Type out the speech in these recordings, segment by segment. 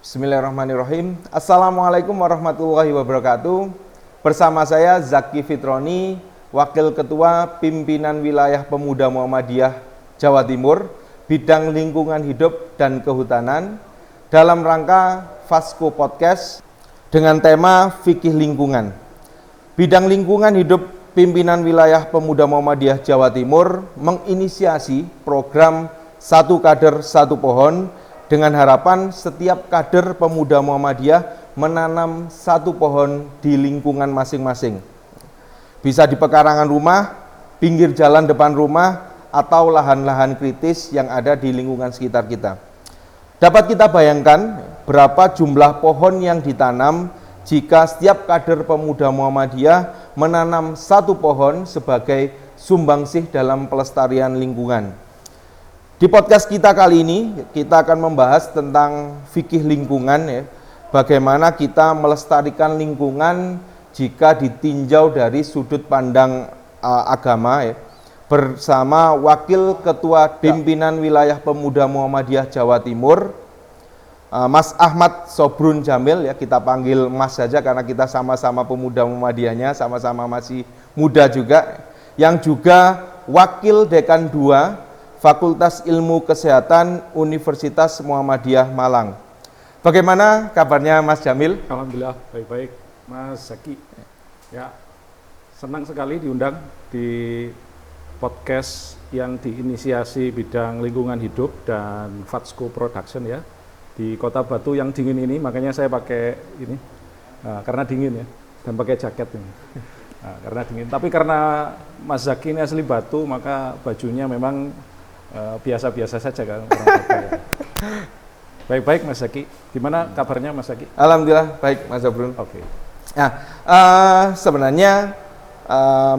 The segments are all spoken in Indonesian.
Bismillahirrahmanirrahim. Assalamualaikum warahmatullahi wabarakatuh. Bersama saya Zaki Fitroni, Wakil Ketua Pimpinan Wilayah Pemuda Muhammadiyah Jawa Timur, bidang lingkungan hidup dan kehutanan, dalam rangka Fasko Podcast dengan tema Fikih Lingkungan. Bidang lingkungan hidup Pimpinan Wilayah Pemuda Muhammadiyah Jawa Timur menginisiasi program Satu Kader Satu Pohon dengan harapan setiap kader pemuda Muhammadiyah menanam satu pohon di lingkungan masing-masing. Bisa di pekarangan rumah, pinggir jalan depan rumah, atau lahan-lahan kritis yang ada di lingkungan sekitar kita. Dapat kita bayangkan berapa jumlah pohon yang ditanam jika setiap kader pemuda Muhammadiyah menanam satu pohon sebagai sumbangsih dalam pelestarian lingkungan. Di podcast kita kali ini, kita akan membahas tentang fikih lingkungan, ya. Bagaimana kita melestarikan lingkungan jika ditinjau dari sudut pandang agama, ya. Bersama Wakil Ketua Pimpinan Wilayah Pemuda Muhammadiyah Jawa Timur, Mas Ahmad Sobrun Jamil, ya, kita panggil Mas saja karena kita sama-sama pemuda Muhammadiyahnya, sama-sama masih muda juga, yang juga Wakil Dekan 2 Fakultas Ilmu Kesehatan Universitas Muhammadiyah Malang. Bagaimana kabarnya Mas Jamil? Alhamdulillah baik-baik Mas Zaki. Ya, senang sekali diundang di podcast yang diinisiasi bidang lingkungan hidup dan Fasko Production, ya, di Kota Batu yang dingin ini. Makanya saya pakai ini karena dingin, ya, dan pakai jaket ini. Karena dingin. Tapi karena Mas Zaki ini asli Batu, maka bajunya memang biasa-biasa saja kan. Baik-baik Mas Zaki. Gimana kabarnya Mas Zaki? Alhamdulillah baik Mas Sobrun. Oke. Nah, sebenarnya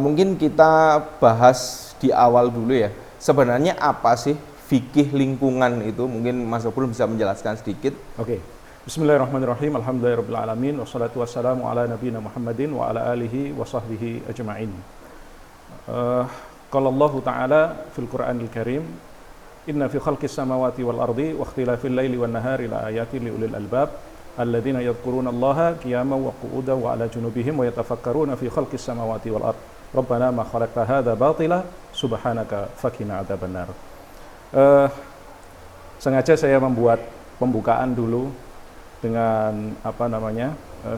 mungkin kita bahas di awal dulu, ya. Sebenarnya apa sih fikih lingkungan itu? Mungkin Mas Sobrun bisa menjelaskan sedikit. Oke. Bismillahirrahmanirrahim. Alhamdulillahirabbil alamin wassalatu wassalamu ala nabiyina Muhammadin wa ala alihi wa sahbihi ajma'in. Qala Allah Ta'ala fil Qur'anil Karim, inna fi khalqis samawati wal ardi wa ikhtilafil laili wan nahari la ayatin liulil albab alladzina yadhkuruna Allaha qiyaman wa qu'udan wa ala junubihim wa yatafakkaruna fi khalqis samawati wal ard. Rabbana ma khalaqta hadza batila subhanaka faqina adzabannar. Sengaja saya membuat pembukaan dulu dengan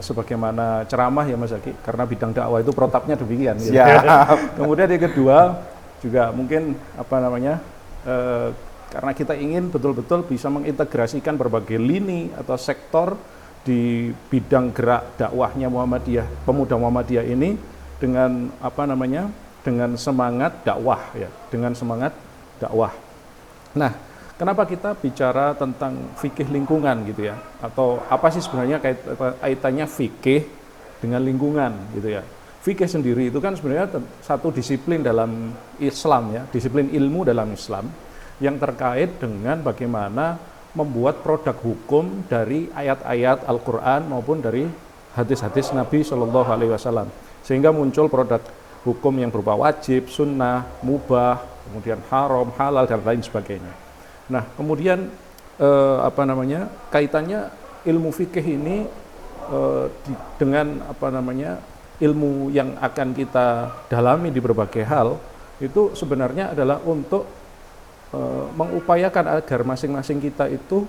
sebagaimana ceramah, ya Mas Zaki, karena bidang dakwah itu protapnya demikian. Siap. Kemudian yang kedua juga mungkin karena kita ingin betul-betul bisa mengintegrasikan berbagai lini atau sektor di bidang gerak dakwahnya Muhammadiyah, pemuda Muhammadiyah ini dengan dengan semangat dakwah, ya, dengan semangat dakwah. Nah, kenapa kita bicara tentang fikih lingkungan gitu, ya? Atau apa sih sebenarnya kaitannya fikih dengan lingkungan gitu, ya? Fikih sendiri itu kan sebenarnya satu disiplin dalam Islam, ya, disiplin ilmu dalam Islam yang terkait dengan bagaimana membuat produk hukum dari ayat-ayat Al-Quran maupun dari hadis-hadis Nabi Shallallahu Alaihi Wasallam, sehingga muncul produk hukum yang berupa wajib, sunnah, mubah, kemudian haram, halal, dan lain sebagainya. Nah, kemudian kaitannya ilmu fikih ini dengan ilmu yang akan kita dalami di berbagai hal, itu sebenarnya adalah untuk mengupayakan agar masing-masing kita itu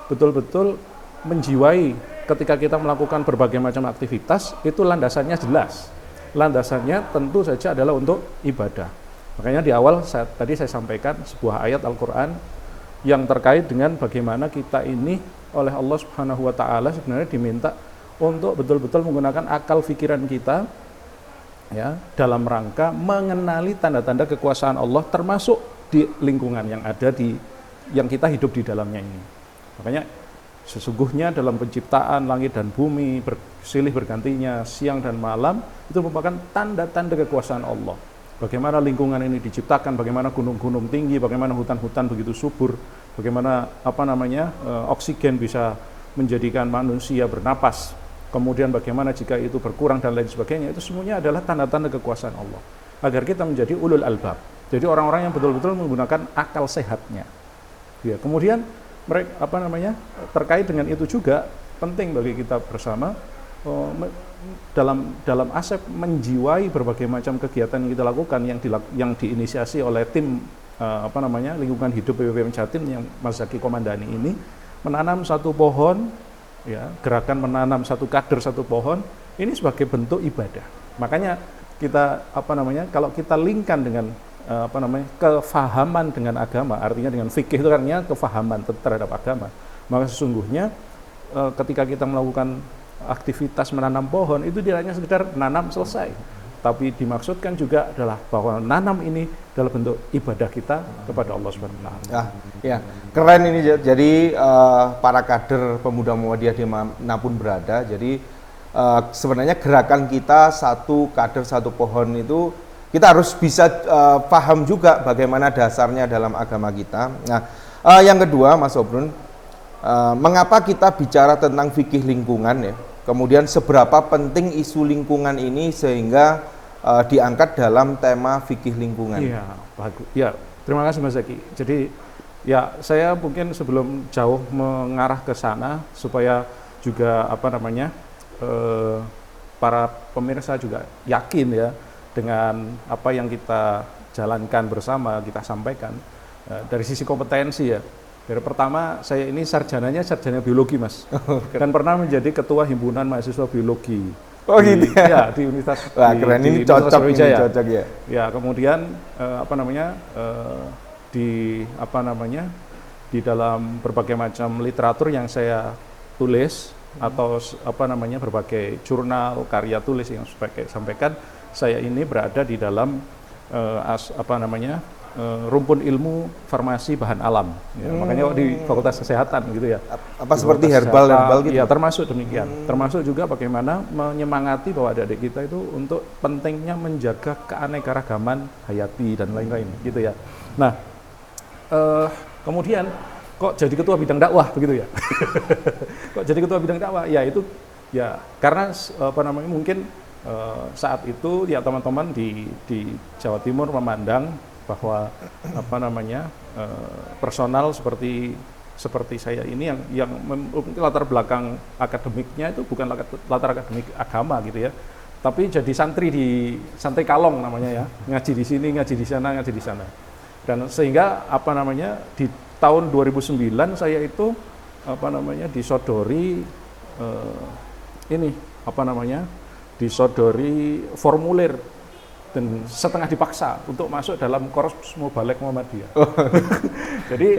betul-betul menjiwai ketika kita melakukan berbagai macam aktivitas, itu landasannya jelas. Landasannya tentu saja adalah untuk ibadah. Makanya di awal tadi saya sampaikan sebuah ayat Al-Quran yang terkait dengan bagaimana kita ini oleh Allah Subhanahu wa Ta'ala sebenarnya diminta untuk betul-betul menggunakan akal pikiran kita, ya, dalam rangka mengenali tanda-tanda kekuasaan Allah termasuk di lingkungan yang ada yang kita hidup di dalamnya ini. Makanya sesungguhnya dalam penciptaan langit dan bumi, silih bergantinya siang dan malam, itu merupakan tanda-tanda kekuasaan Allah. Bagaimana lingkungan ini diciptakan, bagaimana gunung-gunung tinggi, bagaimana hutan-hutan begitu subur, bagaimana oksigen bisa menjadikan manusia bernapas, kemudian bagaimana jika itu berkurang dan lain sebagainya. Itu semuanya adalah tanda-tanda kekuasaan Allah. agar kita menjadi ulul albab. Jadi orang-orang yang betul-betul menggunakan akal sehatnya. Ya, kemudian mereka terkait dengan itu juga penting bagi kita bersama dalam aspek menjiwai berbagai macam kegiatan yang kita lakukan yang diinisiasi oleh tim lingkungan hidup BPPM Jatim yang Mas Zaki komandani ini, menanam satu pohon, ya, gerakan menanam satu kader satu pohon ini sebagai bentuk ibadah. Makanya kita kalau kita linkkan dengan kefahaman dengan agama, artinya dengan fikih itu artinya kefahaman terhadap agama, maka sesungguhnya ketika kita melakukan aktivitas menanam pohon itu tidak hanya sekedar nanam selesai, tapi dimaksudkan juga adalah bahwa nanam ini adalah bentuk ibadah kita kepada Allah Subhanahu wa taala. Ya, keren ini. Jadi para kader pemuda Muhammadiyah dimanapun berada, jadi sebenarnya gerakan kita satu kader satu pohon itu kita harus bisa paham juga bagaimana dasarnya dalam agama kita. Nah, yang kedua, Mas Obrun, mengapa kita bicara tentang fikih lingkungan ya? Kemudian seberapa penting isu lingkungan ini sehingga diangkat dalam tema fikih lingkungan? Iya, bagus. Ya, terima kasih Mas Zaki. Jadi, ya saya mungkin sebelum jauh mengarah ke sana supaya juga para pemirsa juga yakin ya dengan apa yang kita jalankan bersama, kita sampaikan dari sisi kompetensi ya. Dari pertama, saya ini sarjana biologi, Mas. Dan pernah menjadi ketua himpunan mahasiswa biologi. Oh gitu ya? Ya, di Universitas. Wah, keren, ini cocok ya. Ya, kemudian di dalam berbagai macam literatur yang saya tulis atau berbagai jurnal karya tulis yang saya sampaikan, saya ini berada di dalam rumpun ilmu farmasi bahan alam. Ya, makanya di Fakultas Kesehatan gitu ya. Apa seperti herbal gitu? Ya, termasuk demikian. Termasuk juga bagaimana menyemangati bahwa adik-adik kita itu untuk pentingnya menjaga keanekaragaman hayati dan lain-lain gitu ya. Nah, kemudian kok jadi ketua bidang dakwah begitu ya? Kok jadi ketua bidang dakwah? Ya itu ya karena mungkin saat itu ya teman-teman di Jawa Timur memandang bahwa personal seperti saya ini yang latar belakang akademiknya itu bukan latar akademik agama gitu ya, tapi jadi santri kalong namanya ya, ngaji di sini, ngaji di sana, dan sehingga di tahun 2009 saya itu disodori disodori formulir dan setengah dipaksa untuk masuk dalam Korps Mubalek Muhammadiyah. Jadi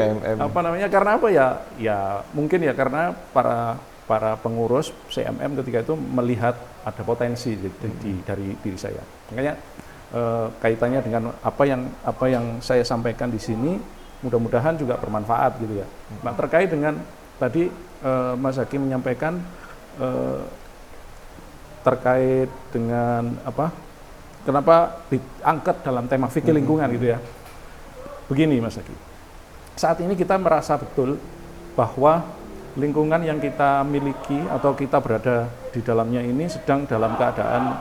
karena apa ya? Ya mungkin ya karena para pengurus CMM ketika itu melihat ada potensi dari diri saya. Makanya kaitannya dengan apa yang saya sampaikan di sini mudah-mudahan juga bermanfaat gitu ya. Nah, terkait dengan tadi Mas Zaki menyampaikan terkait dengan kenapa diangkat dalam tema fikih lingkungan gitu ya. Begini Mas Zaki, saat ini kita merasa betul bahwa lingkungan yang kita miliki atau kita berada di dalamnya ini sedang dalam keadaan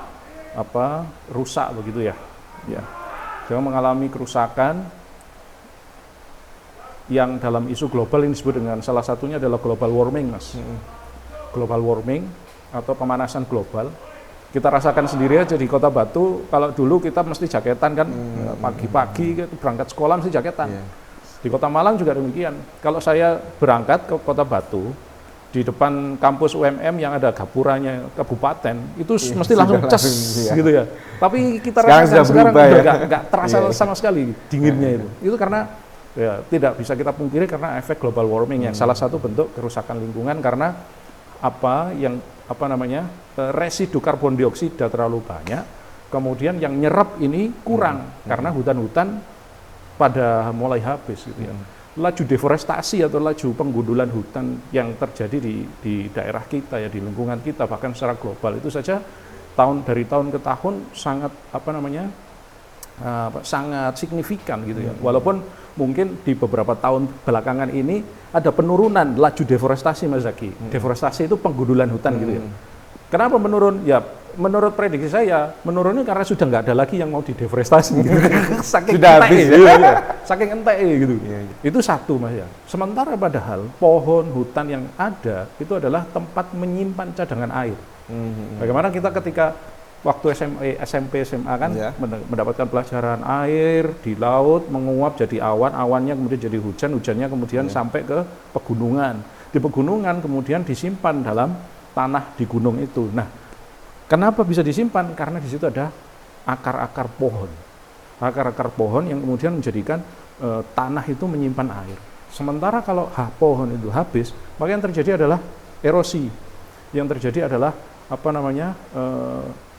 rusak begitu ya. Ya, sedang mengalami kerusakan yang dalam isu global ini disebut dengan salah satunya adalah global warming, Mas. Global warming atau pemanasan global. Kita rasakan sendiri aja di Kota Batu, kalau dulu kita mesti jaketan kan, pagi-pagi berangkat sekolah mesti jaketan. Di Kota Malang juga demikian. Kalau saya berangkat ke Kota Batu, di depan kampus UMM yang ada gapuranya kabupaten, itu mesti langsung cas gitu ya. Tapi kita rasakan sekarang nggak terasa sama sekali dinginnya itu. Itu karena ya tidak bisa kita pungkiri karena efek global warming yang salah satu bentuk kerusakan lingkungan karena residu karbon dioksida terlalu banyak, kemudian yang nyerap ini kurang karena hutan-hutan pada mulai habis gitu ya. Laju deforestasi atau laju penggundulan hutan yang terjadi di daerah kita ya, di lingkungan kita bahkan secara global itu saja dari tahun ke tahun sangat sangat signifikan gitu ya. Walaupun mungkin di beberapa tahun belakangan ini ada penurunan laju deforestasi Mas Zaki. Deforestasi itu penggundulan hutan gitu ya. Kenapa menurun? Ya menurut prediksi saya menurunnya karena sudah nggak ada lagi yang mau dideforestasi gitu. Saking Sudah entek habis, ya. iya. Saking entek gitu. Iya, iya. Itu satu Mas ya. Sementara padahal pohon hutan yang ada itu adalah tempat menyimpan cadangan air. Bagaimana kita ketika waktu SMP, SMA kan Ya. mendapatkan pelajaran air di laut menguap jadi awan, awannya kemudian jadi hujan, hujannya kemudian sampai ke pegunungan. Di pegunungan kemudian disimpan dalam tanah di gunung itu. Nah, kenapa bisa disimpan? Karena di situ ada akar-akar pohon. Akar-akar pohon yang kemudian menjadikan tanah itu menyimpan air. Sementara kalau pohon itu habis, maka yang terjadi adalah erosi. Yang terjadi adalah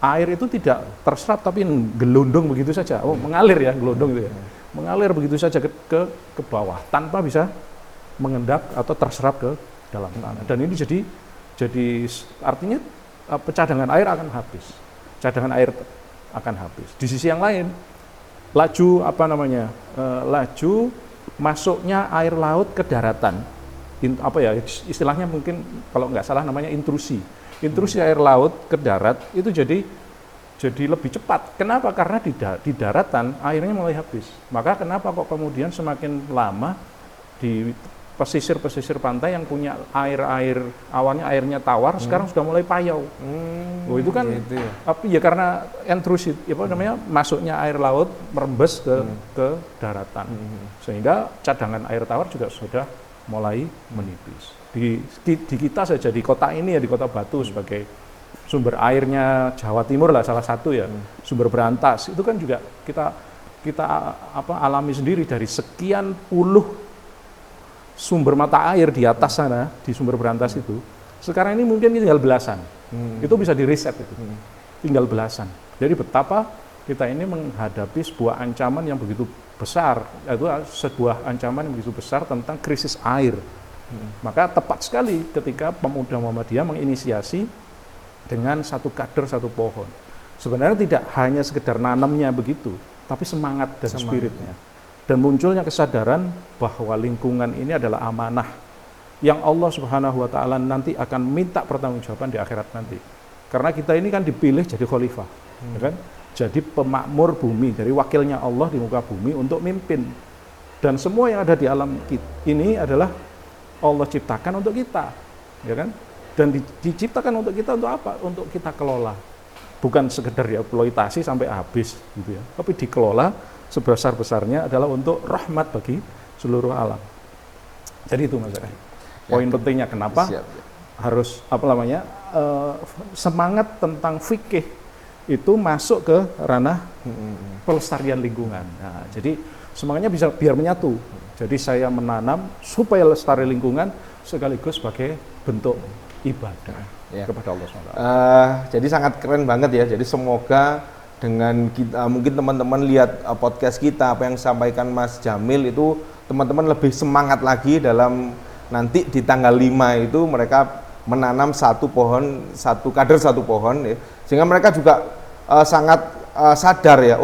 air itu tidak terserap tapi gelondong begitu saja. Oh, mengalir ya, gelondong itu ya. Mengalir begitu saja ke bawah tanpa bisa mengendap atau terserap ke dalam tanah. Dan ini jadi artinya cadangan air akan habis. Cadangan air akan habis. Di sisi yang lain, laju masuknya air laut ke daratan. Istilahnya mungkin kalau nggak salah namanya intrusi air laut ke darat itu jadi lebih cepat. Kenapa? Karena di daratan airnya mulai habis. Maka kenapa kok kemudian semakin lama di pesisir pantai yang punya awalnya airnya tawar sekarang sudah mulai payau. Itu kan gitu ya. ya karena intrusi masuknya air laut merembes ke daratan. Sehingga cadangan air tawar juga sudah mulai menipis. Di kita saja di kota ini ya, di Kota Batu sebagai sumber airnya Jawa Timur lah salah satu ya, sumber berantas itu kan juga kita alami sendiri dari sekian puluh sumber mata air di atas sana di sumber berantas itu. Sekarang ini mungkin tinggal belasan. Itu bisa di riset itu. Tinggal belasan. Jadi betapa kita ini menghadapi sebuah ancaman yang begitu besar, yaitu sebuah ancaman yang begitu besar tentang krisis air. Maka tepat sekali ketika pemuda Muhammadiyah menginisiasi dengan satu kader satu pohon. Sebenarnya tidak hanya sekedar nanamnya begitu, tapi semangat dan spiritnya. Dan munculnya kesadaran bahwa lingkungan ini adalah amanah yang Allah Subhanahu wa taala nanti akan minta pertanggungjawaban di akhirat nanti. Karena kita ini kan dipilih jadi khalifah, ya kan? Jadi pemakmur bumi, dari wakilnya Allah di muka bumi untuk mimpin. Dan semua yang ada di alam ini adalah Allah ciptakan untuk kita, ya kan? Dan diciptakan untuk kita untuk apa? Untuk kita kelola. Bukan sekedar dieksploitasi sampai habis gitu ya. Tapi dikelola sebesar-besarnya adalah untuk rahmat bagi seluruh alam. Jadi itu Mas. Poin pentingnya kenapa harus semangat tentang fikih itu masuk ke ranah pelestarian lingkungan. Nah, jadi semangatnya bisa biar menyatu. Jadi saya menanam supaya lestari lingkungan sekaligus sebagai bentuk ibadah kepada Allah SWT. Jadi sangat keren banget ya. Jadi semoga dengan kita, mungkin teman-teman lihat podcast kita, apa yang disampaikan Mas Jamil itu, teman-teman lebih semangat lagi dalam nanti di tanggal 5 itu mereka menanam satu pohon, satu kader satu pohon ya. Sehingga mereka juga sangat sadar ya,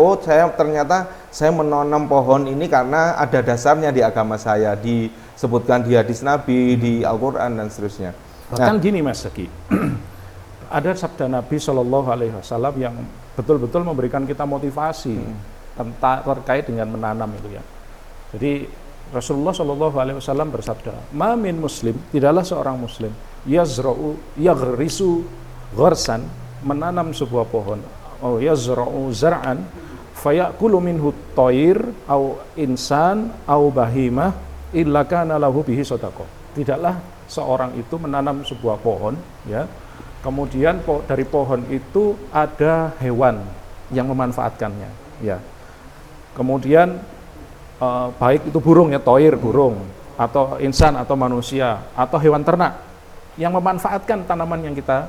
saya menanam pohon ini karena ada dasarnya di agama saya, disebutkan di hadis Nabi, di Al-Quran dan seterusnya. Bahkan gini Mas Zaki, ada sabda Nabi SAW yang betul-betul memberikan kita motivasi terkait dengan menanam itu ya. Jadi Rasulullah SAW bersabda, "Ma min muslim, tidaklah seorang muslim yaghrisu gharsan, menanam sebuah pohon, yazra'u zar'an fayakulu minhu thair au insan au bahimah illa kana lahu bihi shadaqah." Tidaklah seorang itu menanam sebuah pohon ya, kemudian dari pohon itu ada hewan yang memanfaatkannya ya. Kemudian baik itu burung ya, thair burung, atau insan atau manusia atau hewan ternak yang memanfaatkan tanaman yang kita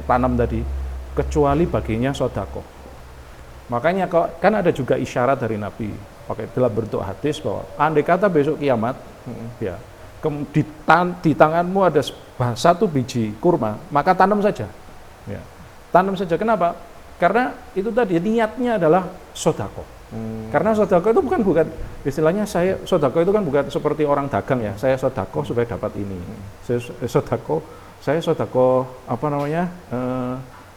tanam tadi, kecuali baginya sedekah. Makanya kan ada juga isyarat dari Nabi pakai dalam bentuk hadis bahwa andai kata besok kiamat ya, di tanganmu ada satu biji kurma, maka tanam saja ya. Tanam saja. Kenapa? Karena itu tadi niatnya adalah sedekah. Karena sedekah itu bukan istilahnya, saya sedekah itu kan bukan seperti orang dagang ya, saya sedekah supaya dapat ini, saya sedekah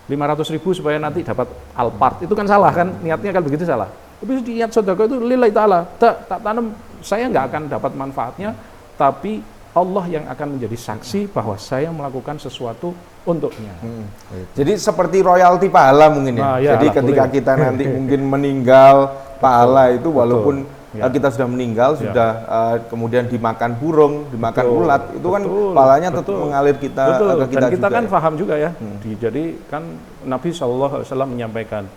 5 500.000 supaya nanti dapat Alphard. Itu kan salah kan, niatnya kan begitu salah. Tapi niat sedekah itu lillahi ta'ala, tak tanam, saya nggak akan dapat manfaatnya, tapi Allah yang akan menjadi saksi bahwa saya melakukan sesuatu untuknya. Jadi seperti royalti pahala mungkin ya. Nah, ya jadi lah, ketika boleh. kita nanti mungkin meninggal, pahala itu walaupun Ya. kita sudah meninggal, Ya. sudah kemudian dimakan burung, dimakan Betul. ulat, itu kan Betul. pahalanya tetap Betul. mengalir kita Betul. ke kita Dan kita juga kan ya. paham juga ya. Jadi kan Nabi SAW menyampaikan,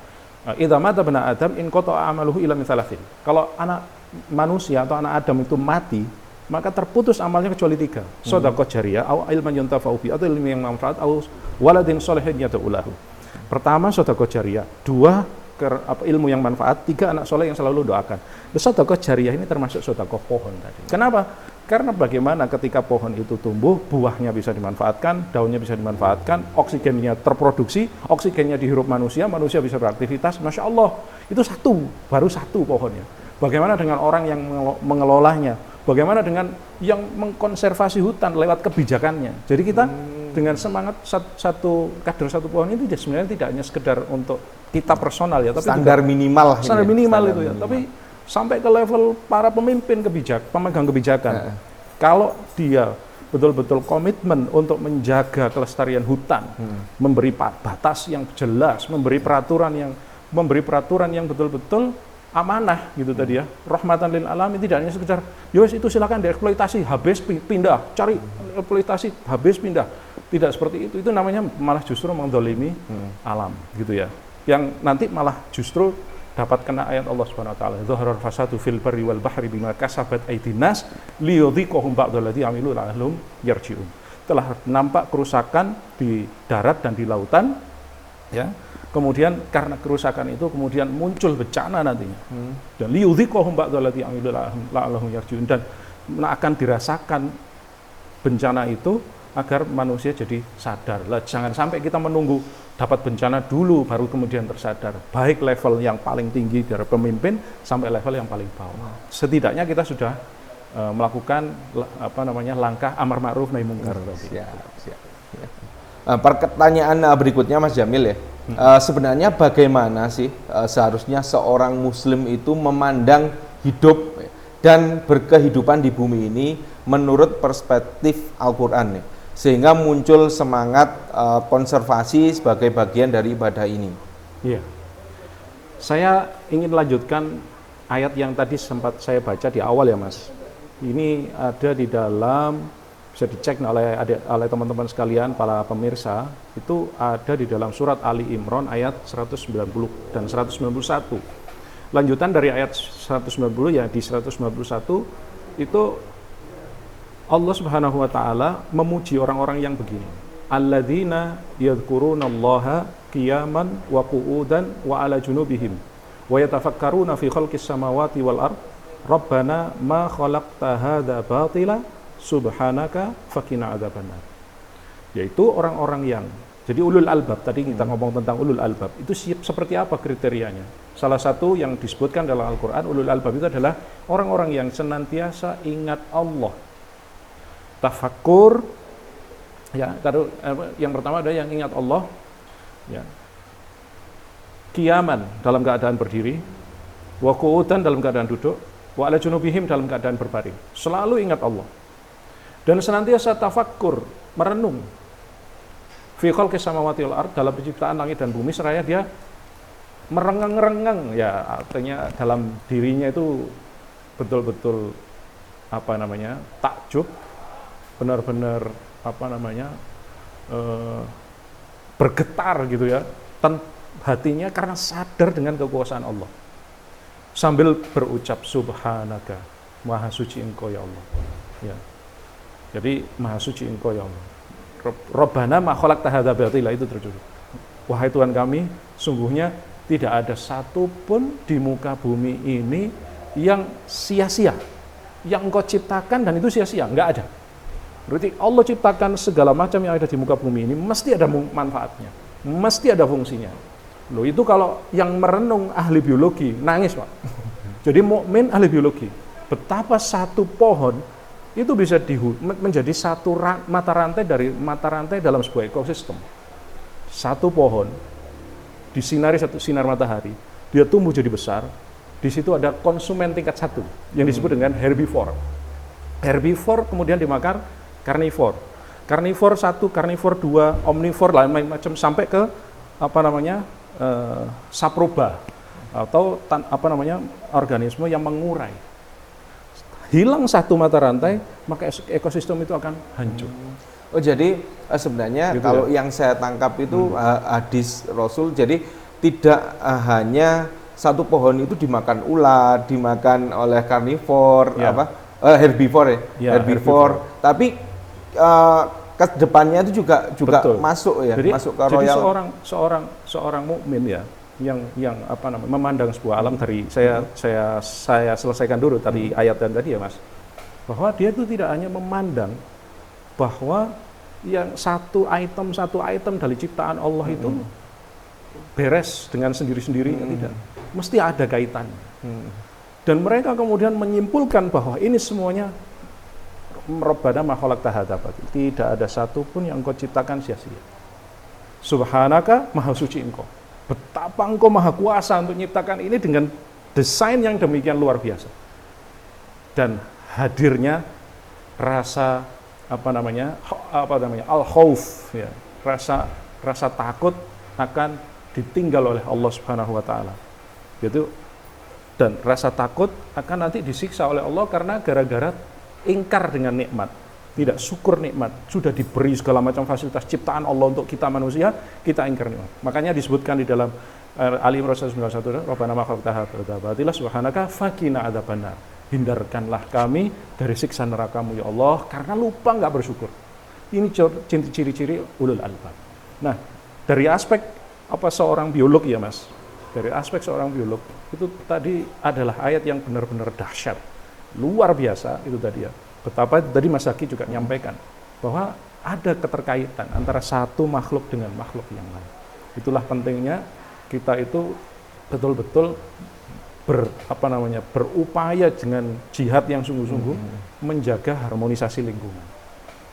idza mata bna Adam in qata'a amaluhu illa min thalathin. Kalau anak manusia atau anak Adam itu mati, maka terputus amalnya kecuali 3. Shadaqah jariyah, au ilman yuntafa'u bi, atau ilmu yang manfaat, au waladin sholihin yad'u lahu. Pertama shadaqah jariyah, 2 ilmu yang manfaat, 3 anak soleh yang selalu doakan. Sedekah jariyah ini termasuk sedekah pohon tadi. Kenapa? Karena bagaimana ketika pohon itu tumbuh, buahnya bisa dimanfaatkan, daunnya bisa dimanfaatkan, oksigennya terproduksi, oksigennya dihirup manusia, manusia bisa beraktivitas, Masya Allah, itu baru satu pohonnya. Bagaimana dengan orang yang mengelolanya? Bagaimana dengan yang mengkonservasi hutan lewat kebijakannya? Jadi kita dengan semangat kader satu pohon ini sebenarnya tidak hanya sekedar untuk kita personal ya, tapi standar juga minimal standar ini, minimal standar itu ya, minimal. tapi sampai ke level para pemimpin pemegang kebijakan. Kalau dia betul-betul komitmen untuk menjaga kelestarian hutan, memberi batas yang jelas, memberi peraturan yang betul-betul amanah gitu tadi ya, rahmatan lil alamin, tidak hanya sekedar yowes itu silakan dieksploitasi habis pindah, cari eksploitasi habis pindah, tidak seperti itu namanya malah justru mendolimi alam gitu ya, yang nanti malah justru dapat kena ayat Allah Subhanahu wa taala, dhaharar fasadu fil barri wal bahri bima kasabat aydin nas liyudhiqahum ba'dalladzi amilu la'allahum yarji'un. Telah nampak kerusakan di darat dan di lautan ya. Kemudian karena kerusakan itu kemudian muncul bencana nantinya. Dan liyudhiqahum ba'dalladzi amilu la'allahum yarji'un, dan akan dirasakan bencana itu agar manusia jadi sadar. Lah, jangan sampai kita menunggu dapat bencana dulu baru kemudian tersadar. Baik level yang paling tinggi dari pemimpin sampai level yang paling bawah. Setidaknya kita sudah melakukan langkah amar ma'ruf nahi mungkar. Siap. Pertanyaan berikutnya Mas Jamil ya. Sebenarnya bagaimana sih seharusnya seorang muslim itu memandang hidup dan berkehidupan di bumi ini menurut perspektif Al-Qur'an ya, sehingga muncul semangat konservasi sebagai bagian dari ibadah ini. Iya. Saya ingin lanjutkan ayat yang tadi sempat saya baca di awal ya Mas. Ini ada di dalam, bisa dicek oleh teman-teman sekalian, para pemirsa, itu ada di dalam surat Ali Imran ayat 190 dan 191. Lanjutan dari ayat 190 ya, di 191 itu Allah Subhanahu wa taala memuji orang-orang yang begini. Alladzina yadhkurunallaha qiyaman wa qu'udan wa 'ala junubihim wa yatafakkaruna fi khalqis samawati wal ard. Rabbana ma khalaqta hadza batila subhanaka faqina adzabannar. Yaitu orang-orang yang, jadi ulul albab, tadi kita ngomong tentang ulul albab, itu seperti apa kriterianya? Salah satu yang disebutkan dalam Al-Quran, ulul albab itu adalah orang-orang yang senantiasa ingat Allah, tafakkur ya. Yang pertama ada yang ingat Allah ya, qiyaman dalam keadaan berdiri, wa qu'udan dalam keadaan duduk, wa ala junubihim dalam keadaan berbaring, selalu ingat Allah, dan senantiasa tafakkur, merenung fi khalqis samawati wal ard, dalam penciptaan langit dan bumi, seraya dia merengang-rengang ya, artinya dalam dirinya itu betul-betul takjub, benar-benar bergetar gitu ya, hatinya karena sadar dengan kekuasaan Allah, sambil berucap subhanaka, maha suci engkau ya Allah ya. Jadi maha suci engkau ya Allah, Rabbana ma khalaqta hadza batila, itu terjadi, wahai Tuhan kami, sungguhnya tidak ada satupun di muka bumi ini yang sia-sia, yang engkau ciptakan dan itu sia-sia, enggak ada. Berarti Allah ciptakan segala macam yang ada di muka bumi ini mesti ada manfaatnya, mesti ada fungsinya. Loh, itu kalau yang merenung ahli biologi nangis Pak. Jadi mukmin ahli biologi, betapa satu pohon itu bisa menjadi satu mata rantai dalam sebuah ekosistem. satu pohon disinari satu sinar matahari, dia tumbuh jadi besar. Di situ ada konsumen tingkat 1 yang disebut dengan herbivore. Herbivore kemudian dimakan karnivore. Karnivore 1, karnivore 2, omnivore lain macam sampai ke saproba atau organisme yang mengurai. Hilang satu mata rantai, maka ekosistem itu akan hancur. Oh, jadi sebenarnya gitu kalau ya? Yang saya tangkap itu hadis Rasul, jadi tidak hanya satu pohon itu dimakan ulat, dimakan oleh karnivore, herbivore herbivore. Tapi ke depannya itu juga masuk ya, masuk ke royal. Jadi seorang mukmin ya, yang memandang sebuah alam dari saya selesaikan dulu tadi ayat dan tadi ya Mas, bahwa dia itu tidak hanya memandang bahwa yang satu item dari ciptaan Allah itu beres dengan sendiri-sendiri, tidak. Mesti ada kaitannya. Dan mereka kemudian menyimpulkan bahwa ini semuanya Rabbana ma khalaqta hadza batil. Tidak ada satupun yang Engkau ciptakan sia-sia. Subhanaka, maha suci Engkau. Betapa Engkau maha kuasa untuk menciptakan ini dengan desain yang demikian luar biasa. Dan hadirnya rasa al-khauf ya, rasa takut akan ditinggal oleh Allah Subhanahu wa taala. Gitu. Dan rasa takut akan nanti disiksa oleh Allah karena gara-gara ingkar dengan nikmat, tidak syukur nikmat, sudah diberi segala macam fasilitas ciptaan Allah untuk kita manusia, kita ingkar nikmat. Makanya disebutkan di dalam Ali Imran 91, Rabbana ma khalaqta hadza batila subhanaka faqina adzabannar. Hindarkanlah kami dari siksa neraka-Mu ya Allah karena lupa nggak bersyukur. Ini ciri-ciri ulul albab. Nah, dari aspek seorang biolog ya Mas, dari aspek seorang biolog itu tadi adalah ayat yang benar-benar dahsyat, luar biasa itu tadi ya. Betapa tadi Mas Zaki juga nyampaikan bahwa ada keterkaitan antara satu makhluk dengan makhluk yang lain. Itulah pentingnya kita itu betul-betul berupaya dengan jihad yang sungguh-sungguh menjaga harmonisasi lingkungan.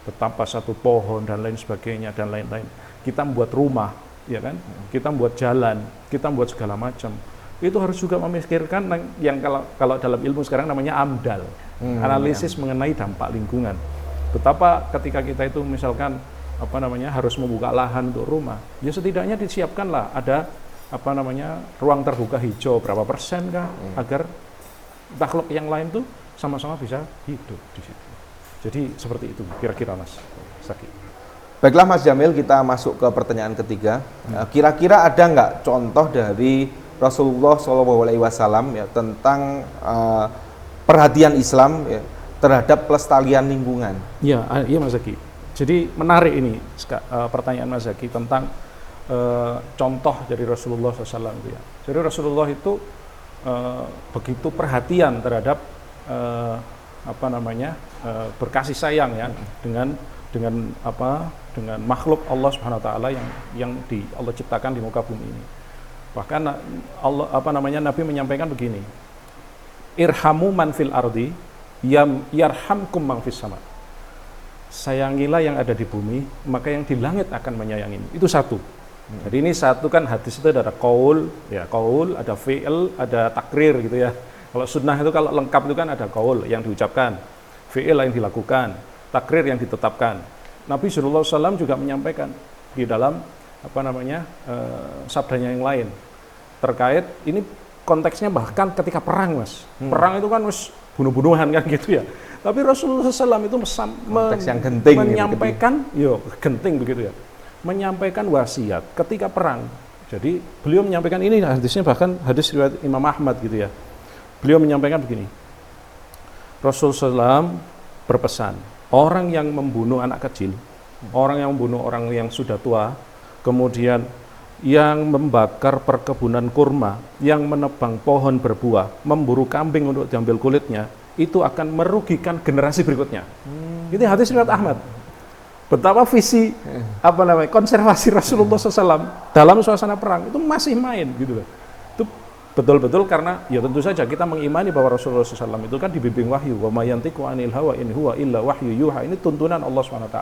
Betapa satu pohon dan lain sebagainya dan lain-lain. Kita membuat rumah, ya kan? Kita membuat jalan, kita membuat segala macam. Itu harus juga memikirkan yang kalau dalam ilmu sekarang namanya AMDAL, analisis mengenai dampak lingkungan. Betapa ketika kita itu misalkan harus membuka lahan untuk rumah, ya setidaknya disiapkanlah ada ruang terbuka hijau berapa persen kah, agar makhluk yang lain tuh sama-sama bisa hidup di situ. Jadi seperti itu kira-kira Mas Zaki. Baiklah Mas Jamil, kita masuk ke pertanyaan ketiga. Kira-kira ada nggak contoh dari Rasulullah SAW ya tentang perhatian Islam ya, terhadap pelestarian lingkungan? Iya Mas Zaki. Jadi menarik ini pertanyaan Mas Zaki tentang contoh dari Rasulullah SAW itu ya. Jadi Rasulullah itu begitu perhatian terhadap berkasih sayang ya dengan makhluk Allah Subhanahu wa taala yang Allah ciptakan di muka bumi ini. Bahkan Nabi menyampaikan begini. Irhamu man fil ardi yarhamkum man fis sama. Sayangilah yang ada di bumi, maka yang di langit akan menyayangimu. Itu satu. Jadi ini satu kan hadis itu ada qaul, ada fi'il, ada takrir gitu ya. Kalau sunnah itu kalau lengkap itu kan ada qaul yang diucapkan, fi'il yang dilakukan, takrir yang ditetapkan. Nabi sallallahu alaihi wasallam juga menyampaikan di dalam sabdanya yang lain terkait ini konteksnya bahkan ketika perang Mas. Perang itu kan bunuh-bunuhan kan gitu ya. Tapi Rasulullah SAW itu yang genting, menyampaikan, genting begitu ya, menyampaikan wasiat ketika perang. Jadi beliau menyampaikan ini hadisnya bahkan hadis riwayat Imam Ahmad gitu ya. Beliau menyampaikan begini, Rasulullah SAW berpesan, orang yang membunuh anak kecil, orang yang membunuh orang yang sudah tua, kemudian yang membakar perkebunan kurma, yang menebang pohon berbuah, memburu kambing untuk diambil kulitnya, itu akan merugikan generasi berikutnya. Itu hadis riwayat Ahmad. Betapa visi konservasi Rasulullah SAW dalam suasana perang itu masih main gitu loh. Itu betul-betul karena ya tentu saja kita mengimani bahwa Rasulullah SAW itu kan dibimbing wahyu, wa ma yantiqu anil hawa in huwa illa wahyu yuha. Ini tuntunan Allah SWT.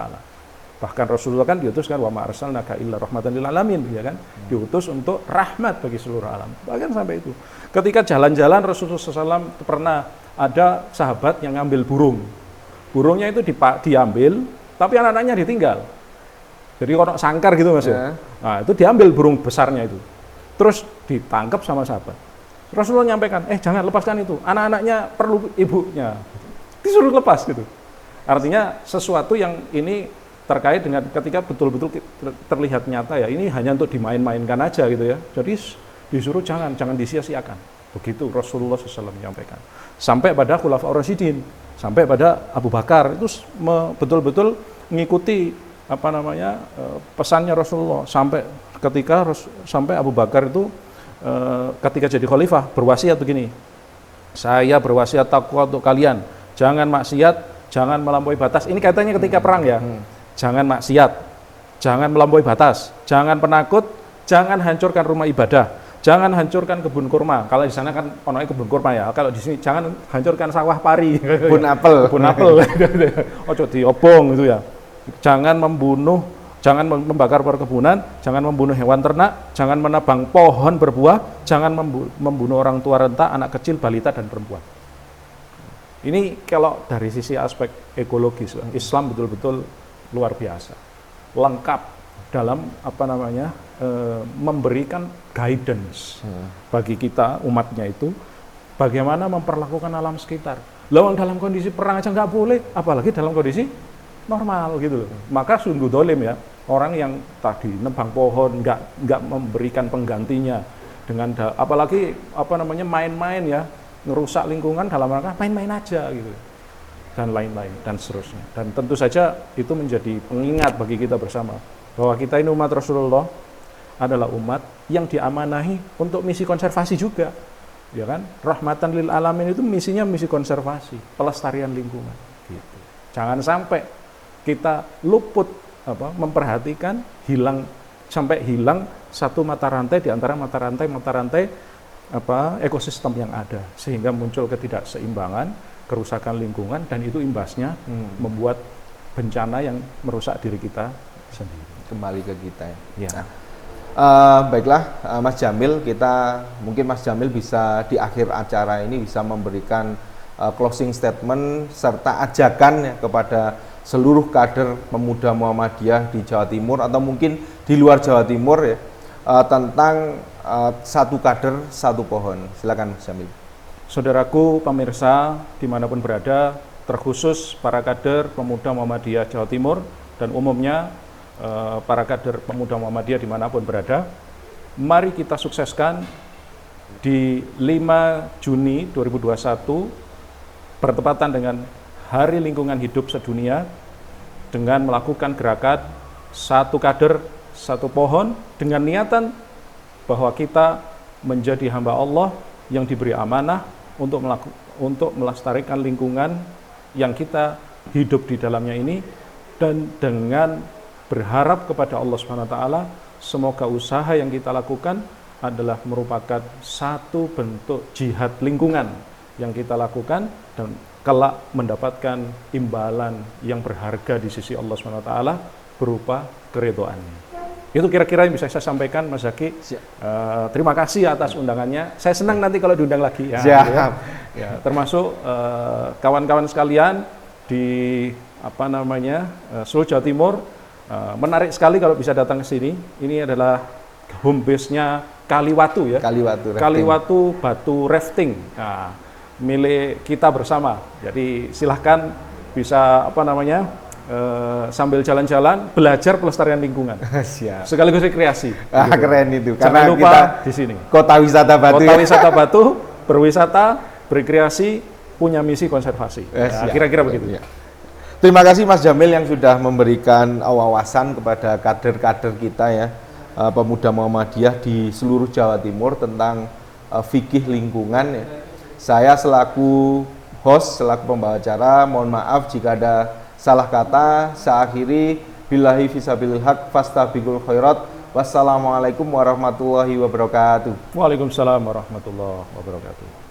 Bahkan Rasulullah kan diutus kan wa ma arsalnaka illa rahmatan lil alamin, ya kan? Diutus untuk rahmat bagi seluruh alam. Bahkan sampai itu. Ketika jalan-jalan Rasulullah SAW pernah ada sahabat yang ngambil burung. Burungnya itu diambil, tapi anak-anaknya ditinggal. Jadi orang sangkar gitu Mas ya. Nah, itu diambil burung besarnya itu. Terus ditangkap sama sahabat. Rasulullah nyampaikan, jangan lepaskan itu. Anak-anaknya perlu ibunya. Disuruh lepas gitu. Artinya sesuatu yang ini terkait dengan ketika betul-betul terlihat nyata ya, ini hanya untuk dimain-mainkan aja gitu ya. Jadi disuruh jangan disia-siakan. Begitu Rasulullah SAW menyampaikan. Sampai pada Khulafaur Rasyidin, sampai pada Abu Bakar itu betul-betul mengikuti pesannya Rasulullah, sampai Abu Bakar itu ketika jadi khalifah berwasiat begini, saya berwasiat takwa untuk kalian, jangan maksiat, jangan melampaui batas. Ini kaitannya ketika perang ya. Jangan maksiat, jangan melampaui batas, jangan penakut, jangan hancurkan rumah ibadah, jangan hancurkan kebun kurma. Kalau di sana kan onoknya kebun kurma ya. Kalau di sini jangan hancurkan sawah pari, kebun apel, ojo diobong gitu ya. Jangan membakar perkebunan, jangan membunuh hewan ternak, jangan menebang pohon berbuah, jangan membunuh orang tua renta, anak kecil, balita dan perempuan. Ini kalau dari sisi aspek ekologis, Islam betul-betul luar biasa, lengkap dalam memberikan guidance bagi kita umatnya itu, bagaimana memperlakukan alam sekitar. Lawan dalam kondisi perang aja nggak boleh, apalagi dalam kondisi normal gitu loh. Maka sungguh dolim ya orang yang tadi nebang pohon nggak memberikan penggantinya dengan apalagi main-main ya, ngerusak lingkungan dalam rangka main-main aja gitu dan lain-lain dan seterusnya. Dan tentu saja itu menjadi pengingat bagi kita bersama bahwa kita ini umat Rasulullah adalah umat yang diamanahi untuk misi konservasi juga, ya kan? Rahmatan lil alamin itu misinya misi konservasi, pelestarian lingkungan gitu. Jangan sampai kita luput memperhatikan sampai hilang satu mata rantai di antara mata rantai ekosistem yang ada, sehingga muncul ketidakseimbangan, kerusakan lingkungan, dan itu imbasnya membuat bencana yang merusak diri kita sendiri. Kembali ke kita ya. Ya. Baiklah Mas Jamil, mungkin Mas Jamil bisa di akhir acara ini bisa memberikan closing statement serta ajakan ya kepada seluruh kader pemuda Muhammadiyah di Jawa Timur atau mungkin di luar Jawa Timur ya, tentang satu kader satu pohon. Silakan Mas Jamil. Saudaraku pemirsa dimanapun berada, terkhusus para kader pemuda Muhammadiyah Jawa Timur dan umumnya para kader pemuda Muhammadiyah dimanapun berada, mari kita sukseskan di 5 Juni 2021 bertepatan dengan Hari Lingkungan Hidup Sedunia dengan melakukan gerakan satu kader, satu pohon dengan niatan bahwa kita menjadi hamba Allah yang diberi amanah untuk melestarikan lingkungan yang kita hidup di dalamnya ini, dan dengan berharap kepada Allah Subhanahu wa taala semoga usaha yang kita lakukan adalah merupakan satu bentuk jihad lingkungan yang kita lakukan dan kelak mendapatkan imbalan yang berharga di sisi Allah SWT berupa keridhoannya. Itu kira-kira yang bisa saya sampaikan, Mas Zaki. Terima kasih atas undangannya. Saya senang nanti kalau diundang lagi. Ya, termasuk kawan-kawan sekalian di seluruh Jawa Timur. Menarik sekali kalau bisa datang ke sini. Ini adalah home base-nya Kaliwatu ya. Kaliwatu Batu Rafting. Nah, milik kita bersama. Jadi silahkan bisa sambil jalan-jalan belajar pelestarian lingkungan. Siap. Sekaligus rekreasi. Keren itu. Jangan lupa kita di sini. Kota Wisata Batu. Kota Wisata Batu, berwisata, berrekreasi, punya misi konservasi. Kira-kira begitu. Ya. Terima kasih Mas Jamil yang sudah memberikan wawasan kepada kader-kader kita ya, pemuda Muhammadiyah di seluruh Jawa Timur tentang fikih lingkungan ya. Saya selaku host, selaku pembawa acara, mohon maaf jika ada salah kata. Saya akhiri, billahi fisabilil haq, fastabiqul khairat. Wassalamualaikum warahmatullahi wabarakatuh. Waalaikumsalam warahmatullahi wabarakatuh.